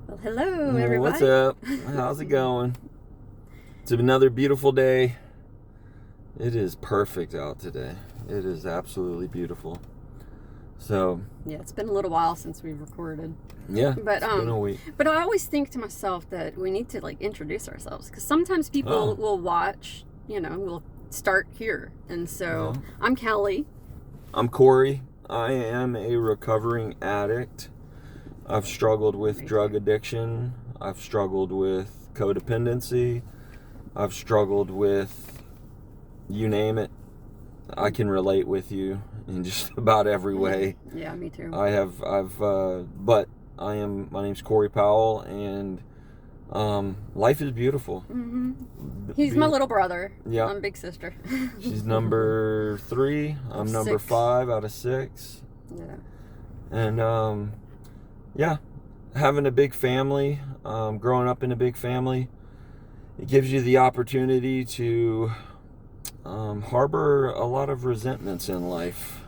Well, hello, everybody. What's up? How's it going? It's another beautiful day. It is perfect out today. It is absolutely beautiful. So, Yeah, it's been a little while since we've recorded. yeah, But it's been a week. But I always think to myself that we need to introduce ourselves, because sometimes people will watch. We'll start here, and so Yeah. I'm Kelly. I'm Corey. I am a recovering addict. I've struggled with drug addiction. I've struggled with codependency. I've struggled with, you name it. I can relate with you in just about every way. Yeah, me too. But my name's Corey Powell, and life is beautiful. Mm-hmm. He's my little brother. Yeah. I'm big sister. She's number 3. I'm number 6. 5 out of 6. Yeah. And, yeah, having a big family, growing up in a big family, it gives you the opportunity to harbor a lot of resentments in life.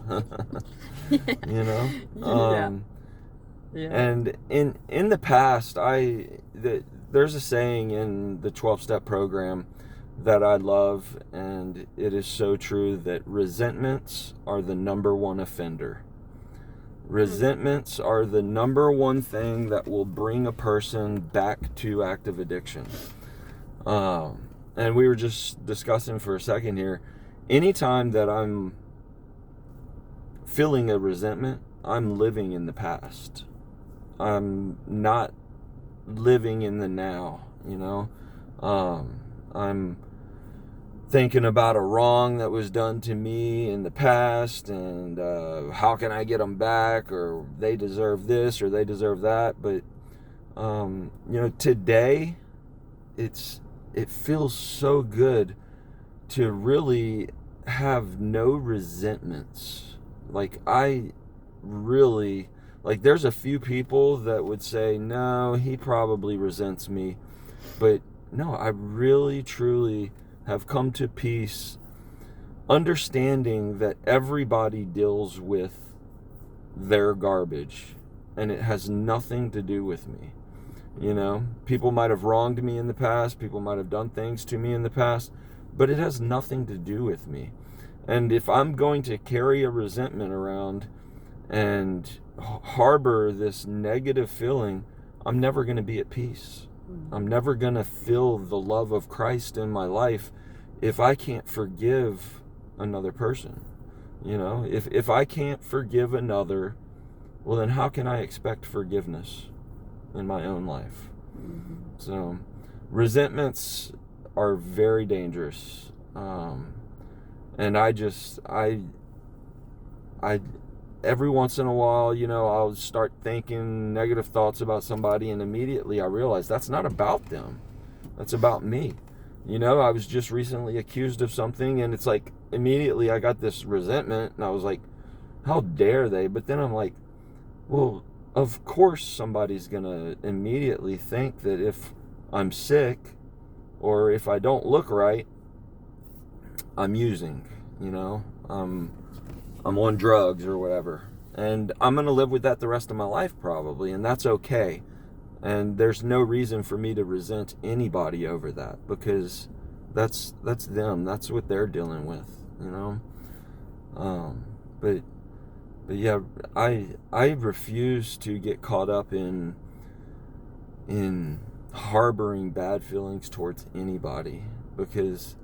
You know? Yeah. And in the past, there's a saying in the 12-step program that I love, and it is so true, that resentments are the number one offender. Resentments are the number one thing that will bring a person back to active addiction. And we were just discussing for a second here, anytime that I'm feeling a resentment, I'm living in the past. I'm not living in the now, I'm thinking about a wrong that was done to me in the past, and how can I get them back, or they deserve this or they deserve that. But today it feels so good to really have no resentments. There's a few people that would say, no, he probably resents me. But no, I really, truly have come to peace understanding that everybody deals with their garbage, and it has nothing to do with me. People might have wronged me in the past, people might have done things to me in the past, but it has nothing to do with me. And if I'm going to carry a resentment around and harbor this negative feeling, I'm never going to be at peace. I'm never going to feel the love of Christ in my life if I can't forgive another person. If I can't forgive another, well, then how can I expect forgiveness in my own life? Mm-hmm. So resentments are very dangerous. And I every once in a while, I'll start thinking negative thoughts about somebody, and immediately I realize that's not about them. That's about me. I was just recently accused of something, and it's like immediately I got this resentment, and I was like, how dare they? But then I'm like, well, of course somebody's going to immediately think that if I'm sick or if I don't look right, I'm using, I'm on drugs or whatever. And I'm going to live with that the rest of my life probably, and that's okay. And there's no reason for me to resent anybody over that, because that's them. That's what they're dealing with, But yeah, I refuse to get caught up in harboring bad feelings towards anybody, because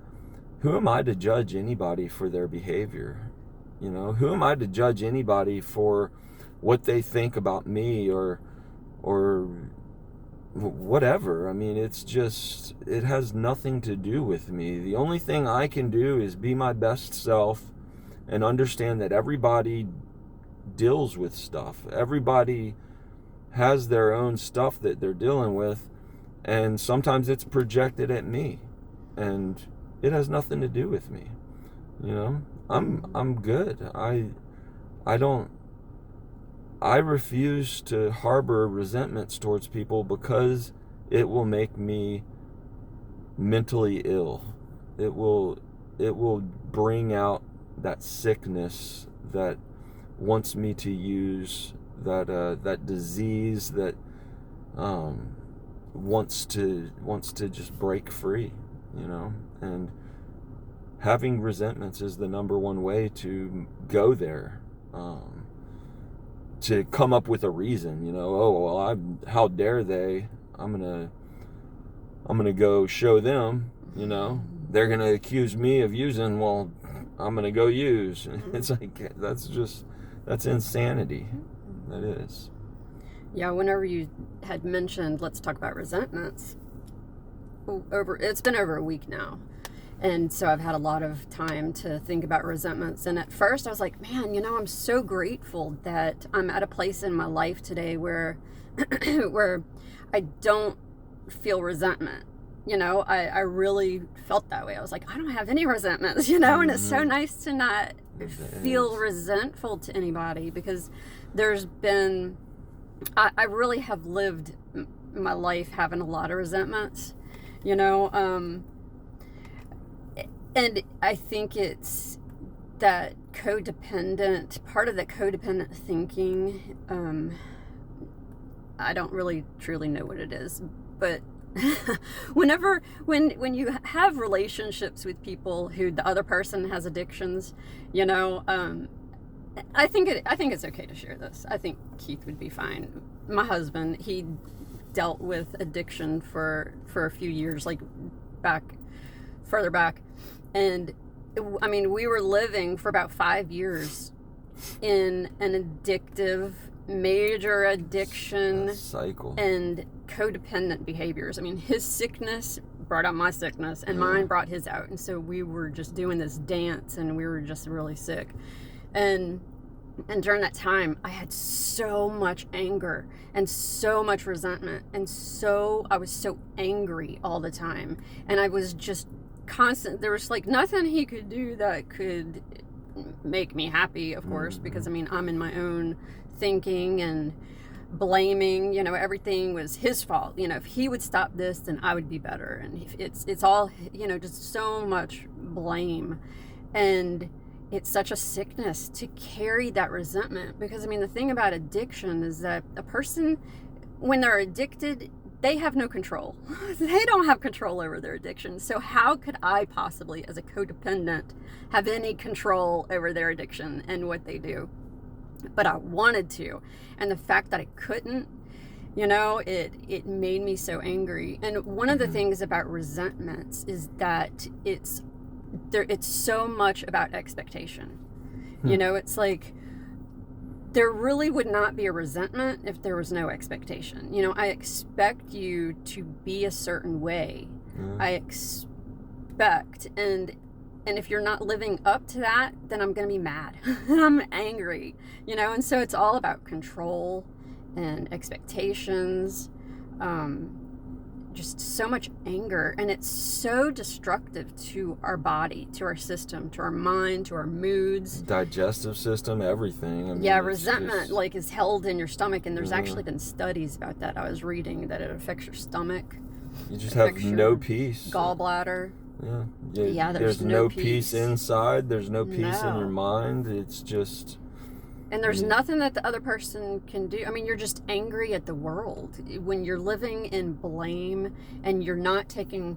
who am I to judge anybody for their behavior? Who am I to judge anybody for what they think about me or whatever? I mean, it has nothing to do with me. The only thing I can do is be my best self and understand that everybody deals with stuff. Everybody has their own stuff that they're dealing with, and sometimes it's projected at me, and it has nothing to do with me. I'm good. I refuse to harbor resentments towards people, because it will make me mentally ill. It will bring out that sickness that wants me to use, that disease that wants to just break free, and having resentments is the number one way to go there, to come up with a reason, oh, well, how dare they, I'm gonna go show them, they're gonna accuse me of using, well, I'm gonna go use. It's like, that's insanity. That is. Yeah, whenever you had mentioned, let's talk about resentments, it's been over a week now. And so I've had a lot of time to think about resentments. And at first I was like, man, I'm so grateful that I'm at a place in my life today where where I don't feel resentment. I really felt that way. I was like, I don't have any resentments, and it's so nice to not feel resentful to anybody, because there's been, I really have lived my life having a lot of resentments, and I think it's that part of the codependent thinking. I don't really truly know what it is, but when you have relationships with people who the other person has addictions, I think it's okay to share this. I think Keith would be fine. My husband, he dealt with addiction for a few years, like further back. And I mean, we were living for about 5 years in an addictive, major addiction cycle and codependent behaviors. I mean, his sickness brought out my sickness, and mine brought his out. And so we were just doing this dance, and we were just really sick. And during that time, I had so much anger and so much resentment, and I was so angry all the time. And I was just constant. There was like nothing he could do that could make me happy, of course, because I mean, I'm in my own thinking and blaming, everything was his fault. If he would stop this, then I would be better. And it's all, just so much blame. And it's such a sickness to carry that resentment, because I mean, the thing about addiction is that a person, when they're addicted, they have no control. They don't have control over their addiction. So how could I possibly, as a codependent, have any control over their addiction and what they do? But I wanted to. And the fact that I couldn't, it made me so angry. And one of the things about resentments is that it's so much about expectation. It's like, there really would not be a resentment if there was no expectation. I expect you to be a certain way. I expect, and if you're not living up to that, then I'm going to be mad. And I'm angry, and so it's all about control and expectations, just so much anger, and it's so destructive to our body, to our system, to our mind, to our moods, digestive system, everything. I mean, resentment is held in your stomach, and there's actually been studies about that. I was reading that it affects your stomach. You just have no peace. Gallbladder. Yeah. There's no peace inside. There's no peace in your mind. It's just. And there's nothing that the other person can do. I mean, you're just angry at the world when you're living in blame, and you're not taking,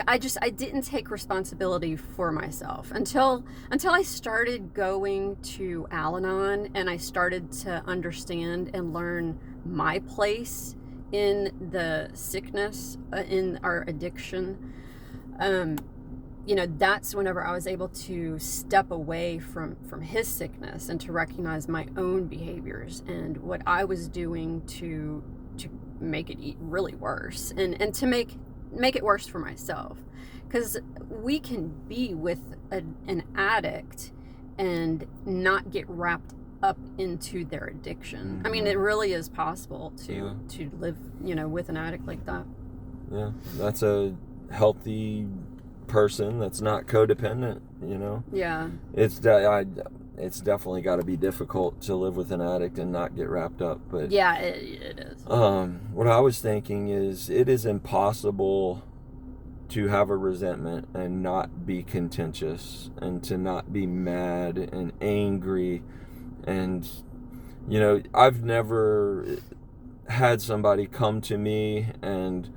I didn't take responsibility for myself until I started going to Al-Anon, and I started to understand and learn my place in the sickness, in our addiction. That's whenever I was able to step away from his sickness and to recognize my own behaviors and what I was doing to make it really worse, and to make it worse for myself. Because we can be with an addict and not get wrapped up into their addiction. I mean, it really is possible to live, with an addict like that. Yeah, that's a healthy person that's not codependent. Yeah, it's definitely got to be difficult to live with an addict and not get wrapped up. But yeah, it is. What I was thinking is, it is impossible to have a resentment and not be contentious, and to not be mad and angry. And I've never had somebody come to me and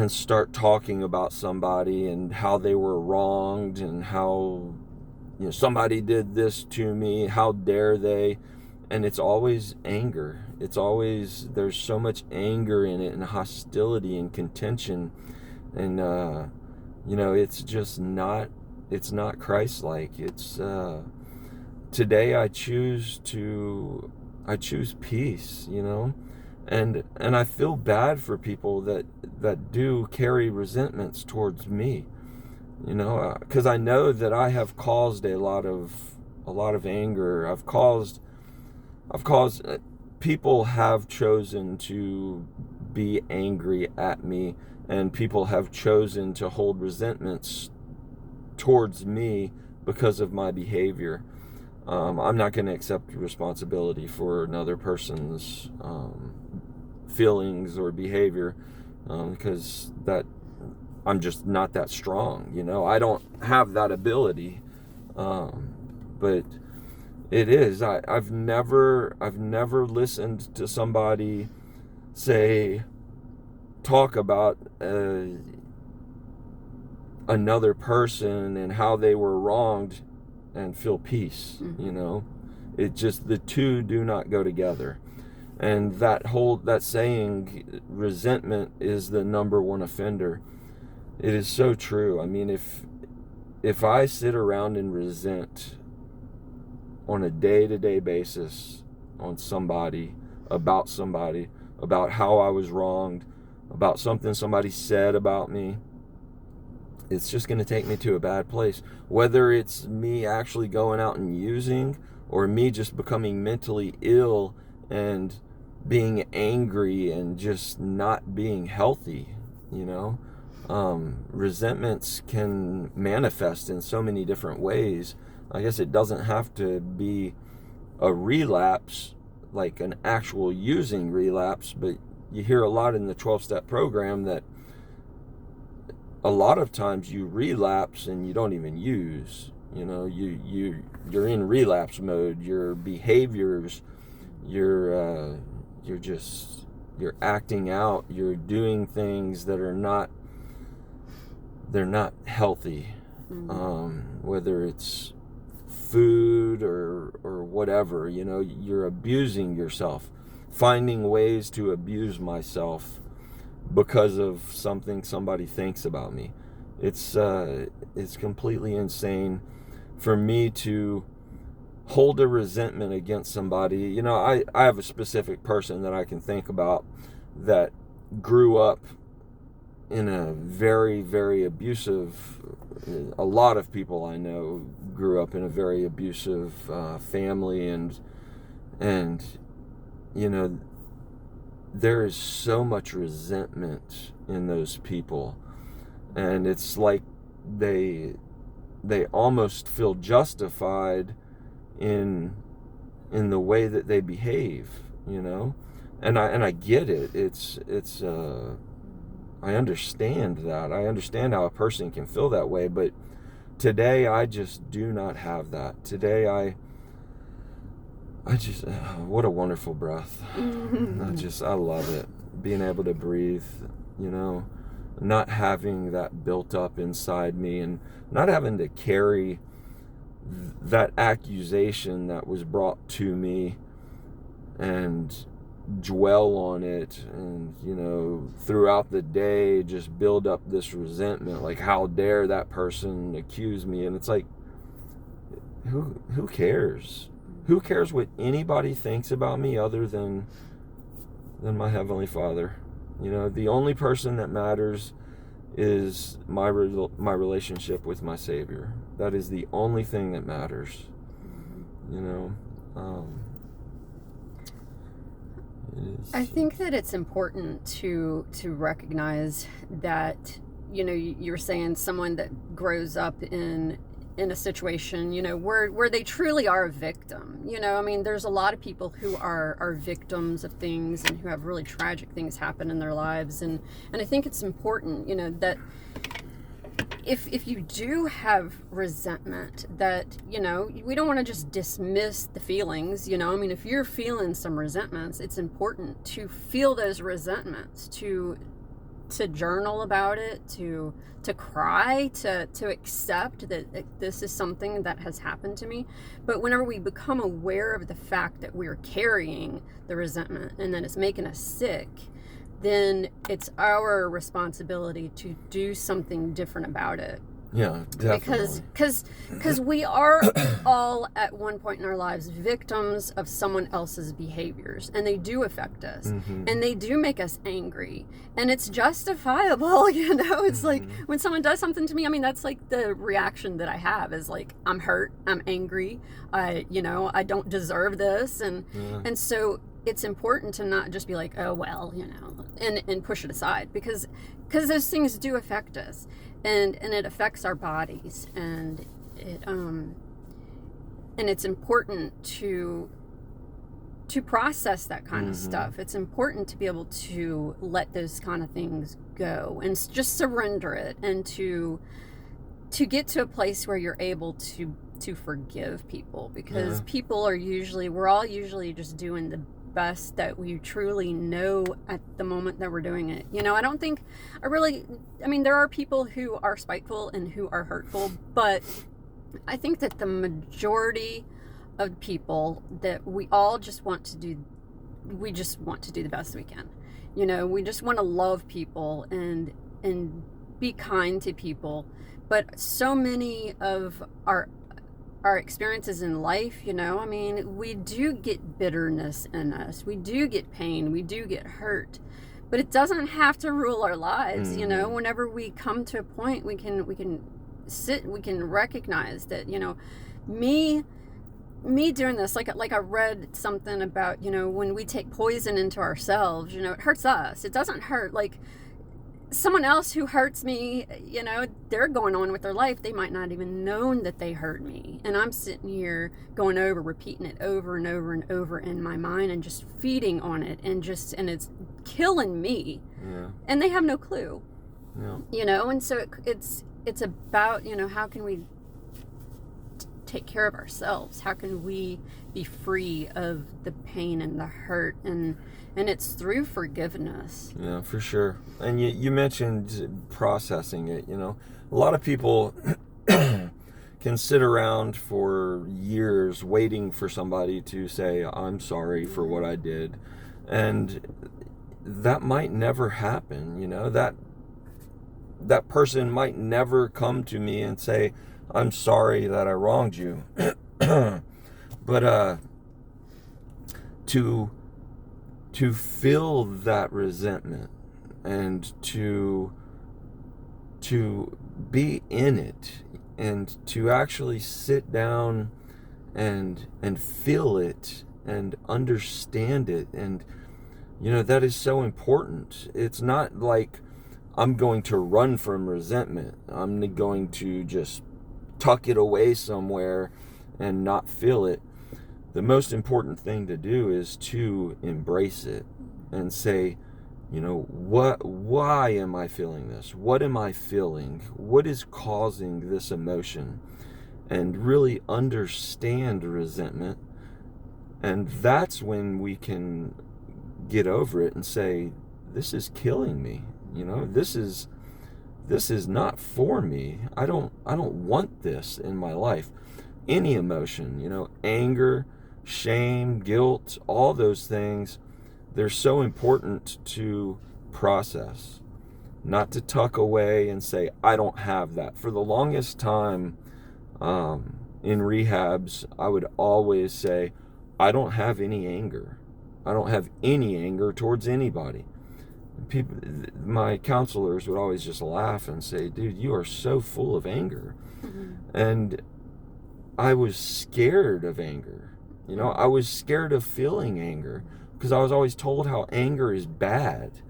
start talking about somebody and how they were wronged and how, somebody did this to me, how dare they? And it's always anger. It's always, there's so much anger in it, and hostility and contention. And, it's just not, it's not Christ-like. It's, today I choose peace, and I feel bad for people that do carry resentments towards me, because I know that I have caused a lot of anger. I've caused people have chosen to be angry at me, and people have chosen to hold resentments towards me because of my behavior. I'm not going to accept responsibility for another person's feelings or behavior, because that I'm just not that strong. I don't have that ability. But it is. I've never listened to somebody talk about another person and how they were wronged and feel peace. It just, the two do not go together. And that saying, resentment is the number one offender, it is so true. I mean, if I sit around and resent on a day-to-day basis on somebody, about how I was wronged, about something somebody said about me, it's just going to take me to a bad place. Whether it's me actually going out and using, or me just becoming mentally ill and being angry and just not being healthy, resentments can manifest in so many different ways. I guess it doesn't have to be a relapse, like an actual using relapse, but you hear a lot in the 12-step program that a lot of times you relapse and you don't even use. You're in relapse mode. Your behaviors, you're acting out. You're doing things that are not. They're not healthy. Whether it's food or whatever, you're abusing yourself, finding ways to abuse myself because of something somebody thinks about me. It's completely insane for me to hold a resentment against somebody. I have a specific person that I can think about that grew up in a very, very abusive, a lot of people I know grew up in a very abusive family, and there is so much resentment in those people, and it's like they almost feel justified in the way that they behave, and I get it. It's I understand that. I understand how a person can feel that way, but today I just do not have that. Today I just, what a wonderful breath. I love it. Being able to breathe, not having that built up inside me, and not having to carry that accusation that was brought to me and dwell on it, and throughout the day just build up this resentment, like, how dare that person accuse me? And it's like, who cares what anybody thinks about me other than my Heavenly Father? The only person that matters is my relationship with my Savior. That is the only thing that matters. I think that it's important to recognize that, you're saying someone that grows up in a situation, where they truly are a victim. There's a lot of people who are victims of things and who have really tragic things happen in their lives. And I think it's important, that if you do have resentment, that, you know, we don't want to just dismiss the feelings, you know. I mean, if you're feeling some resentments, it's important to feel those resentments, to journal about it, to cry, to accept that this is something that has happened to me. But whenever we become aware of the fact that we're carrying the resentment and that it's making us sick, then it's our responsibility to do something different about it. Yeah, definitely. Because we are all at one point in our lives victims of someone else's behaviors, and they do affect us, and they do make us angry, and it's justifiable, you know. It's like when someone does something to me, I mean, that's like the reaction that I have is like, I'm hurt, I'm angry, I don't deserve this, and so it's important to not just be like, oh well, you know, and push it aside, because those things do affect us. And it affects our bodies, and it's important to process that kind of stuff. It's important to be able to let those kind of things go and just surrender it, and to get to a place where you're able to forgive people, because we're all usually just doing the best that we truly know at the moment that we're doing it. You know, I mean, there are people who are spiteful and who are hurtful, but I think that the majority of people, that we all just want to do the best we can. You know, we just want to love people and be kind to people. But so many of our experiences in life, you know, I mean, we do get bitterness in us, we do get pain, we do get hurt, but it doesn't have to rule our lives. You know, whenever we come to a point, we can sit, we can recognize that, you know, me doing this, like I read something about, you know, when we take poison into ourselves, you know, it hurts us. It doesn't hurt like someone else who hurts me. You know, they're going on with their life. They might not even known that they hurt me, and I'm sitting here repeating it over and over and over in my mind, and just feeding on it, and it's killing me. And they have no clue. You know, and so it's about, you know, how can we take care of ourselves? How can we be free of the pain and the hurt? And it's through forgiveness. Yeah, for sure. And you mentioned processing it. You know, a lot of people can sit around for years waiting for somebody to say, I'm sorry for what I did. And that might never happen. You know, that person might never come to me and say, I'm sorry that I wronged you. But to feel that resentment, and to be in it, and to actually sit down and feel it and understand it, and, you know, that is so important. It's not like I'm going to run from resentment. I'm going to just tuck it away somewhere and not feel it. The most important thing to do is to embrace it and say, you know, why am I feeling this? What am I feeling? What is causing this emotion? And really understand resentment. And that's when we can get over it and say, this is killing me. You know, this is not for me. I don't want this in my life. Any emotion, you know, anger, shame, guilt, all those things, they're so important to process, not to tuck away and say, I don't have that. For the longest time in rehabs, I would always say, I don't have any anger. I don't have any anger towards anybody. People, my counselors would always just laugh and say, dude, you are so full of anger. And I was scared of anger. You know, I was scared of feeling anger because I was always told how anger is bad.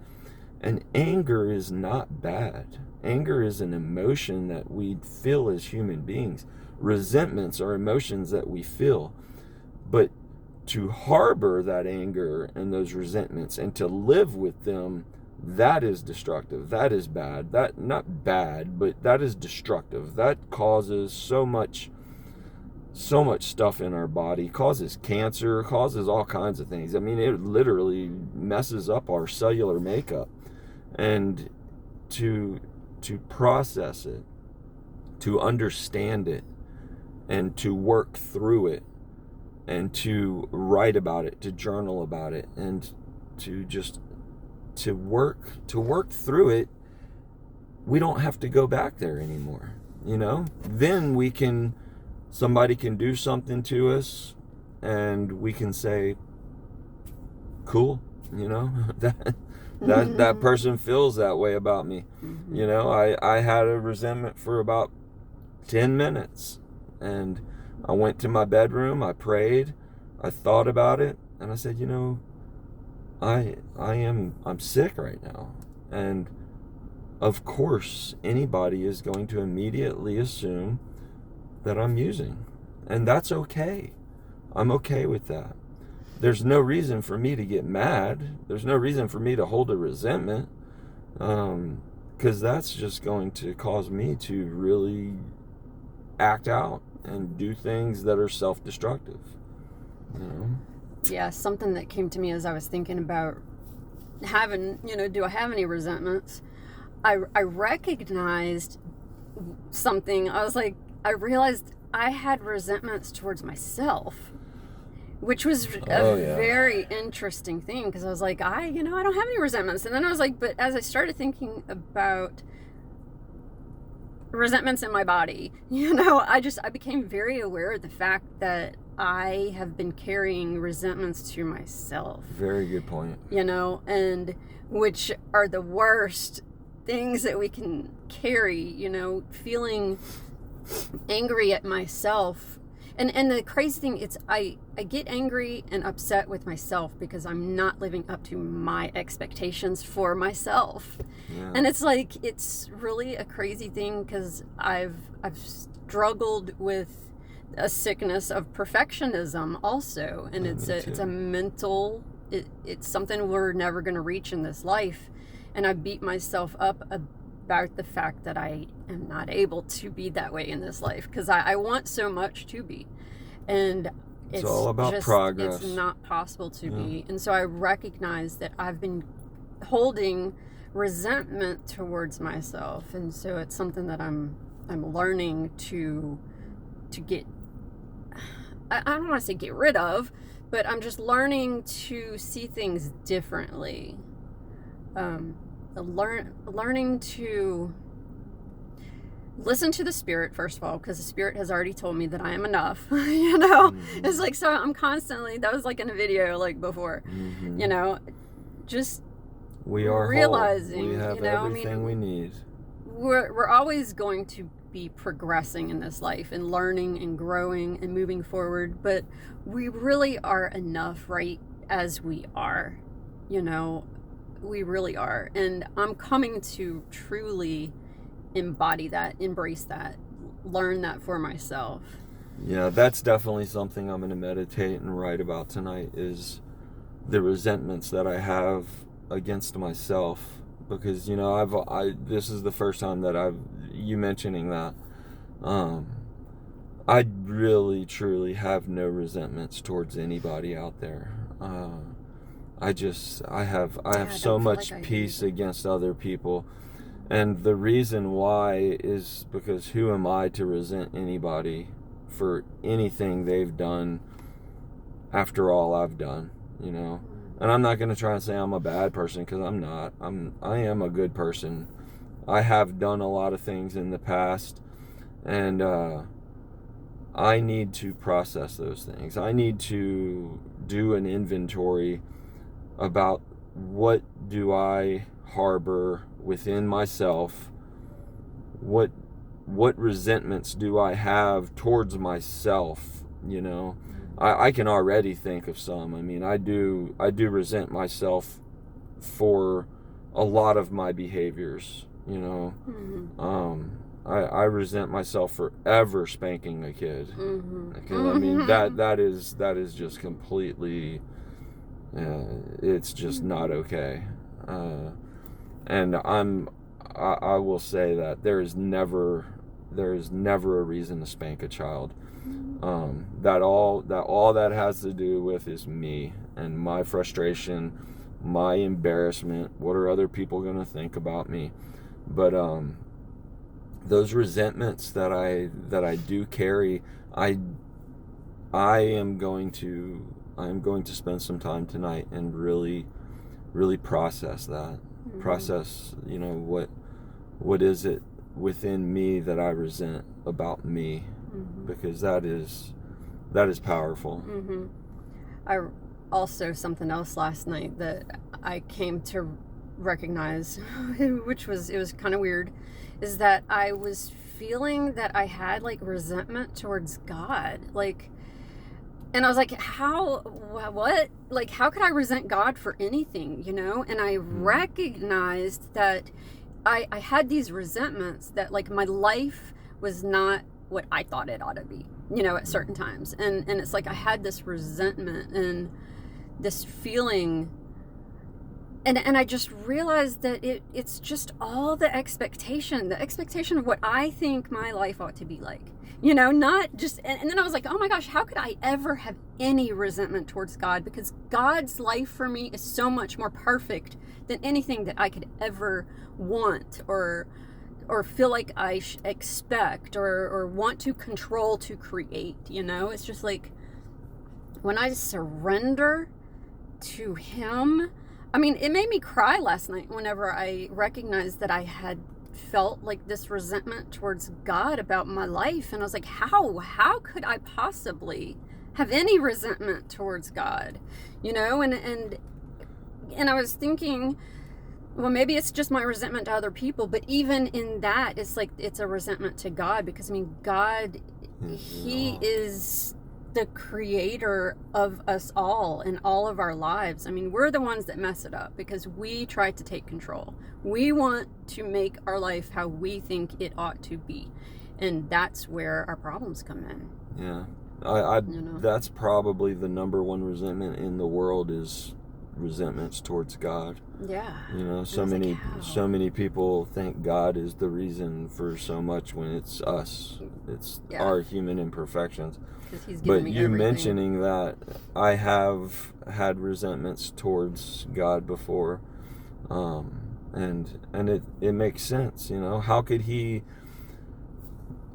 And anger is not bad. Anger is an emotion that we feel as human beings. Resentments are emotions that we feel. But to harbor that anger and those resentments and to live with them, that is destructive. That is bad. That, not bad, but that is destructive. That causes so much stuff in our body, causes cancer, causes all kinds of things. I mean, it literally messes up our cellular makeup. And to process it, to understand it, and to work through it, and to write about it, to journal about it, and to work through it, we don't have to go back there anymore. Then somebody can do something to us, and we can say, cool, that person feels that way about me. I had a resentment for about 10 minutes, and I went to my bedroom, I prayed, I thought about it, and I said, I'm sick right now. And of course, anybody is going to immediately assume that I'm using. And that's okay. I'm okay with that. There's no reason for me to get mad. There's no reason for me to hold a resentment. Because that's just going to cause me to really act out and do things that are self-destructive. Yeah, something that came to me as I was thinking about having, do I have any resentments? I recognized something. I realized I had resentments towards myself, which was a very interesting thing, because I was like, I don't have any resentments. And then I was like, but as I started thinking about resentments in my body, I became very aware of the fact that I have been carrying resentments to myself. Very good point. And which are the worst things that we can carry, feeling angry at myself. And the crazy thing, it's I get angry and upset with myself because I'm not living up to my expectations for myself. Yeah. And it's really a crazy thing, because I've struggled with a sickness of perfectionism also, and it's a mental, it's something we're never going to reach in this life. And I beat myself up about the fact that I am not able to be that way in this life, because I want so much to be, and it's all about progress. It's not possible to be. And so I recognize that I've been holding resentment towards myself, and so it's something that I'm learning to get, I don't want to say get rid of, but I'm just learning to see things differently. Learning to listen to the Spirit, first of all, because the Spirit has already told me that I am enough. Mm-hmm. It's like, so I'm constantly, that was like in a video like before, just we are realizing whole. We have everything we need. We're always going to be progressing in this life and learning and growing and moving forward, but we really are enough right as we are. We really are. And I'm coming to truly embody that, embrace that, learn that for myself. Yeah, that's definitely something I'm going to meditate and write about tonight, is the resentments that I have against myself. Because, this is the first time that you mentioning that. I really, truly have no resentments towards anybody out there. I have so much peace against other people. And the reason why is because who am I to resent anybody for anything they've done after all I've done, And I'm not going to try and say I'm a bad person, because I'm not. I am a good person. I have done a lot of things in the past, and I need to process those things. I need to do an inventory about what do I harbor within myself, what resentments do I have towards myself. I can already think of some. I mean, I do resent myself for a lot of my behaviors. Mm-hmm. I resent myself for ever spanking a kid. Mm-hmm. Because I mean that is just completely. It's just not okay. And I will say that there is never a reason to spank a child. That all that has to do with is me and my frustration, my embarrassment. What are other people going to think about me? But those resentments that I do carry, I am going to spend some time tonight and really process that. Process, what is it within me that I resent about me, because that is powerful. I also, something else last night that I came to recognize, which was kind of weird, is that I was feeling that I had like resentment towards God, like, and I was like, what? Like, how could I resent God for anything, And I recognized that I had these resentments, that like my life was not what I thought it ought to be, at certain times. And it's like I had this resentment and this feeling, and I just realized that it's just all the expectation of what I think my life ought to be like. Not just, and then I was like, oh my gosh, how could I ever have any resentment towards God? Because God's life for me is so much more perfect than anything that I could ever want or feel like I expect or want to control, to create, It's just like, when I surrender to Him, I mean, it made me cry last night whenever I recognized that I had felt like this resentment towards God about my life. And I was like, how could I possibly have any resentment towards God? And I was thinking, well, maybe it's just my resentment to other people, but even in that, it's like, it's a resentment to God, because God, He is the creator of us all and all of our lives. I mean, we're the ones that mess it up because we try to take control. We want to make our life how we think it ought to be. And that's where our problems come in. Yeah. That's probably the number one resentment in the world, is resentments towards God. Yeah. So many people think God is the reason for so much, when it's us. It's our human imperfections. But you mentioning that, I have had resentments towards God before, and it makes sense. How could He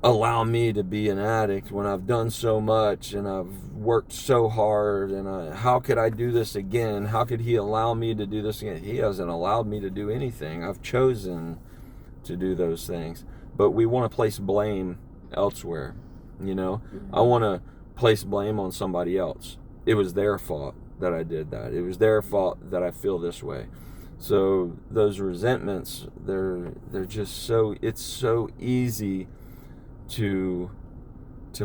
allow me to be an addict when I've done so much and I've worked so hard, and how could I do this again? How could He allow me to do this again? He hasn't allowed me to do anything. I've chosen to do those things. But we want to place blame elsewhere. I want to place blame on somebody else. It was their fault that I did that. It was their fault that I feel this way. So those resentments, they're just it's so easy to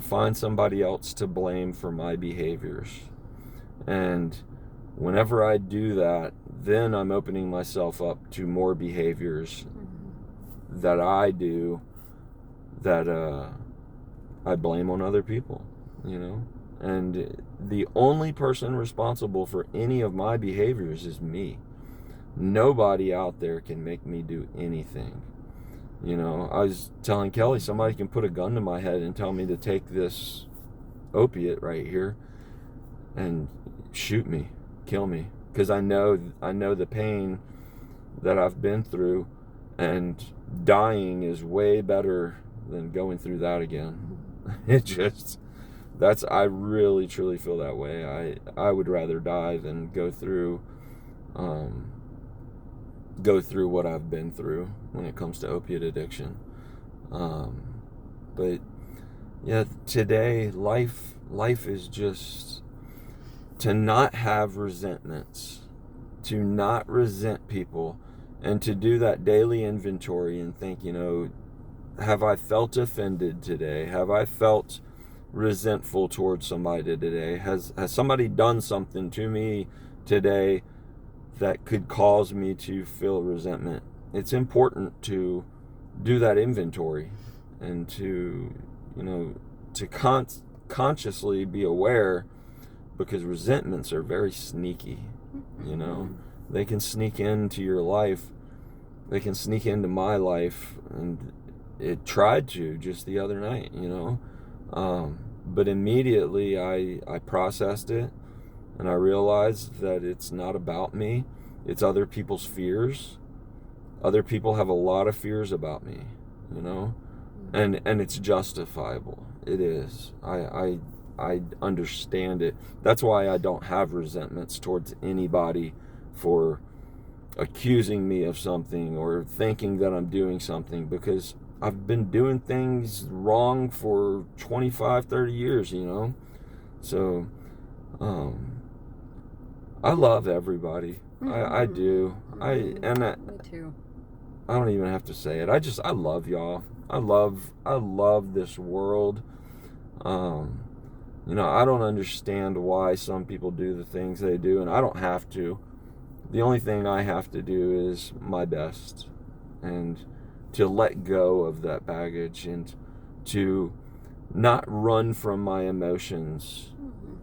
find somebody else to blame for my behaviors. And whenever I do that, then I'm opening myself up to more behaviors that I do that I blame on other people, and the only person responsible for any of my behaviors is me. Nobody out there can make me do anything. I was telling Kelly, somebody can put a gun to my head and tell me to take this opiate right here and shoot me, kill me, because I know the pain that I've been through, and dying is way better than going through that again. I really truly feel that way. I would rather die than go through what I've been through when it comes to opiate addiction. But yeah, today life is just to not have resentments, to not resent people, and to do that daily inventory and think, have I felt offended today? Have I felt resentful towards somebody today? Has somebody done something to me today that could cause me to feel resentment? It's important to do that inventory and to consciously be aware, because resentments are very sneaky. They can sneak into your life They can sneak into my life, and it tried to just the other night, but immediately I processed it, and I realized that it's not about me. It's other people's fears. Other people have a lot of fears about me, and it's justifiable. It is. I understand it. That's why I don't have resentments towards anybody for accusing me of something or thinking that I'm doing something, because I've been doing things wrong for 25, 30 years, So, I love everybody. I do. Me too. I don't even have to say it. I love y'all. I love this world. I don't understand why some people do the things they do, and I don't have to. The only thing I have to do is my best, and to let go of that baggage, and to not run from my emotions,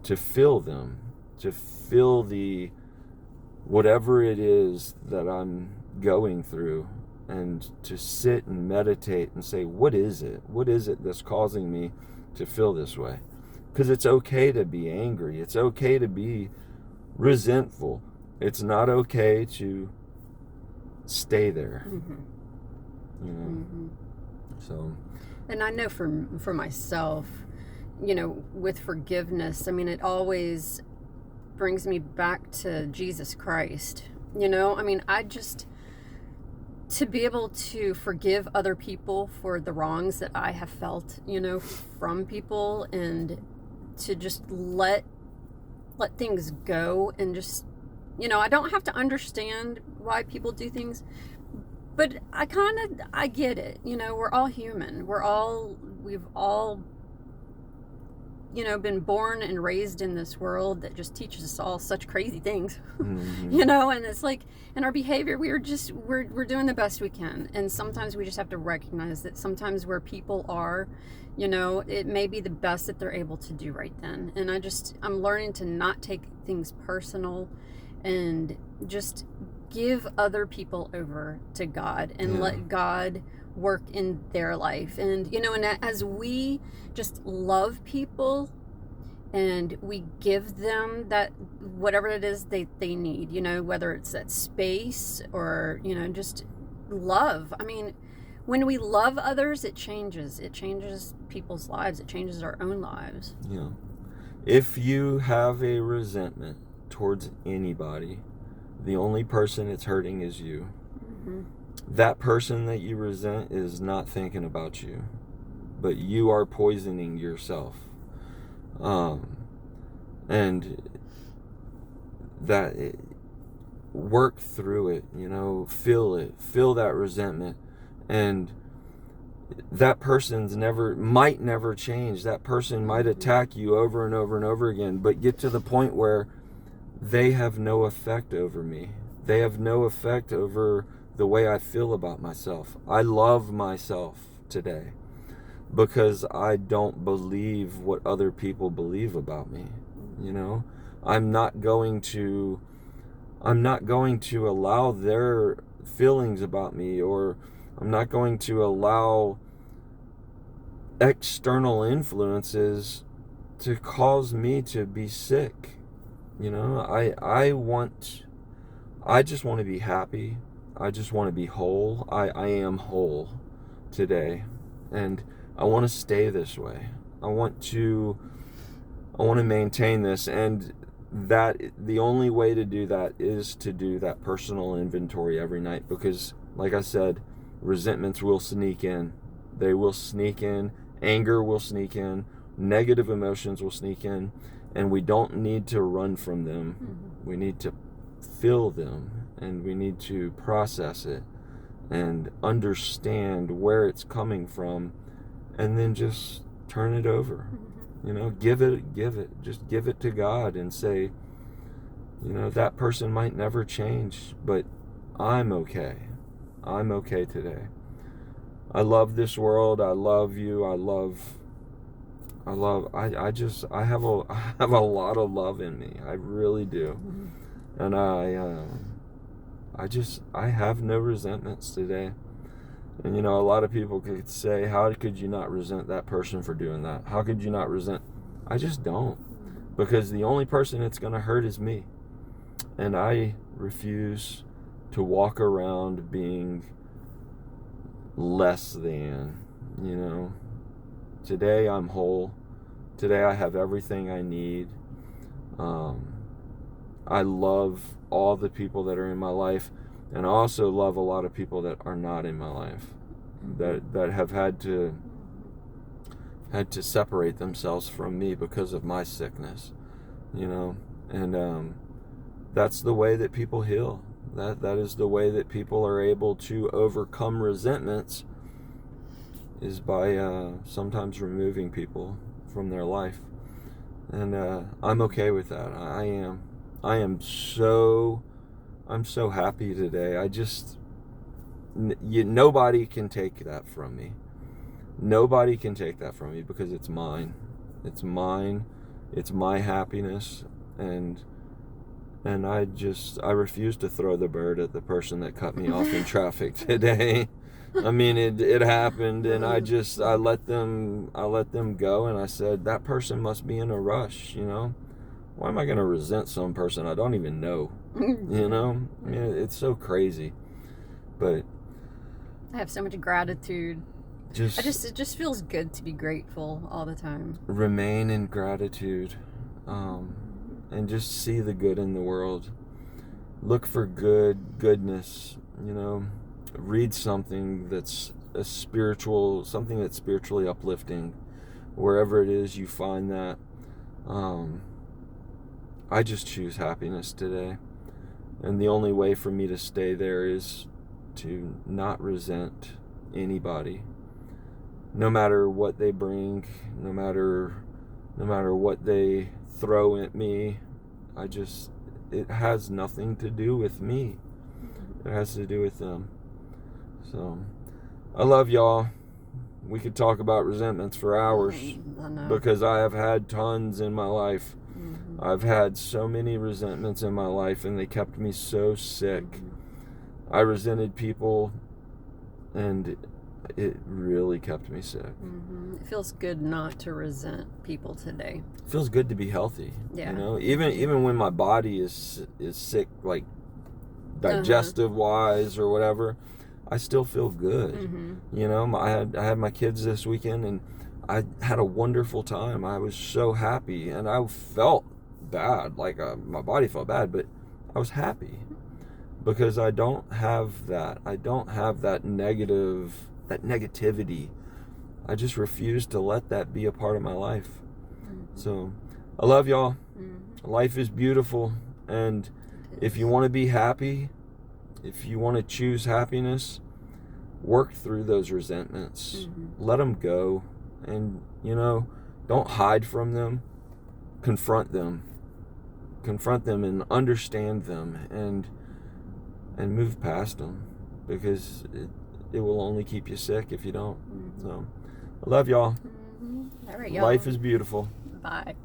to feel them, to feel whatever it is that I'm going through, and to sit and meditate and say, what is it? What is it that's causing me to feel this way? Because it's okay to be angry. It's okay to be resentful. It's not okay to stay there. So. And I know for myself, with forgiveness, it always brings me back to Jesus Christ. To be able to forgive other people for the wrongs that I have felt, from people, and to just let things go, and just, I don't have to understand why people do things, but I get it. We're all human. We've all, been born and raised in this world that just teaches us all such crazy things, and it's like, in our behavior, we're doing the best we can. And sometimes we just have to recognize that sometimes where people are, it may be the best that they're able to do right then. And I'm learning to not take things personal, and just give other people over to God, and let God work in their life. And and as we just love people, and we give them that, whatever it is they need, whether it's that space or just love. When we love others, it changes people's lives. It changes our own lives. Yeah. If you have a resentment towards anybody, the only person it's hurting is you. That person that you resent is not thinking about you, but you are poisoning yourself. And that work through it, feel that resentment, and that person's might never change. That person might attack you over and over and over again, but get to the point where they have no effect over me. They have no effect over the way I feel about myself. I love myself today because I don't believe what other people believe about me. I'm not going to allow their feelings about me, or I'm not going to allow external influences to cause me to be sick. I just want to be happy. I just want to be whole. I am whole today, and I want to stay this way. I want to maintain this, and that the only way to do that is to do that personal inventory every night, because like I said, resentments will sneak in. They will sneak in. Anger will sneak in. Negative emotions will sneak in, and we don't need to run from them. We need to feel them, and we need to process it and understand where it's coming from, and then just turn it over. Give it to God, and say, that person might never change, but I'm okay. I'm okay today. I love this world. I love you. I have a lot of love in me. I really do. And I have no resentments today. And a lot of people could say, how could you not resent that person for doing that? How could you not resent? I just don't. Because the only person it's going to hurt is me. And I refuse to walk around being less than, Today I'm whole. Today I have everything I need. I love all the people that are in my life, and I also love a lot of people that are not in my life, that have had to separate themselves from me because of my sickness, and that's the way that people heal. That is the way that people are able to overcome resentments, is by sometimes removing people from their life. And I'm okay with that. I'm so happy today. Nobody can take that from me. Nobody can take that from me, because it's mine. It's mine. It's my happiness. And I refuse to throw the bird at the person that cut me off in traffic today. I mean, it happened, and I let them go, and I said, that person must be in a rush, Why am I going to resent some person I don't even know, I mean, it's so crazy. But I have so much gratitude. it just feels good to be grateful all the time. Remain in gratitude, and just see the good in the world. Look for goodness, Read something that's something that's spiritually uplifting, wherever it is you find that. I just choose happiness today, and the only way for me to stay there is to not resent anybody, no matter what they bring, no matter what they throw at me. It has nothing to do with me. It has to do with them. So, I love y'all. We could talk about resentments for hours, because I have had tons in my life. Mm-hmm. I've had so many resentments in my life, and they kept me so sick. Mm-hmm. I resented people, and it really kept me sick. Mm-hmm. It feels good not to resent people today. It feels good to be healthy. Yeah. Even when my body is sick, like digestive wise or whatever, I still feel good. Mm-hmm. I had my kids this weekend, and I had a wonderful time. I was so happy, and I felt bad, like my body felt bad, but I was happy, because I don't have that. I don't have that negativity. I just refuse to let that be a part of my life. Mm-hmm. So I love y'all. Mm-hmm. Life is beautiful, and if you want to be happy, if you want to choose happiness, work through those resentments. Mm-hmm. Let them go, and don't hide from them. Confront them and understand them, and move past them, because it will only keep you sick if you don't. Mm-hmm. So I love y'all. Mm-hmm. All right, y'all. Life is beautiful. Bye.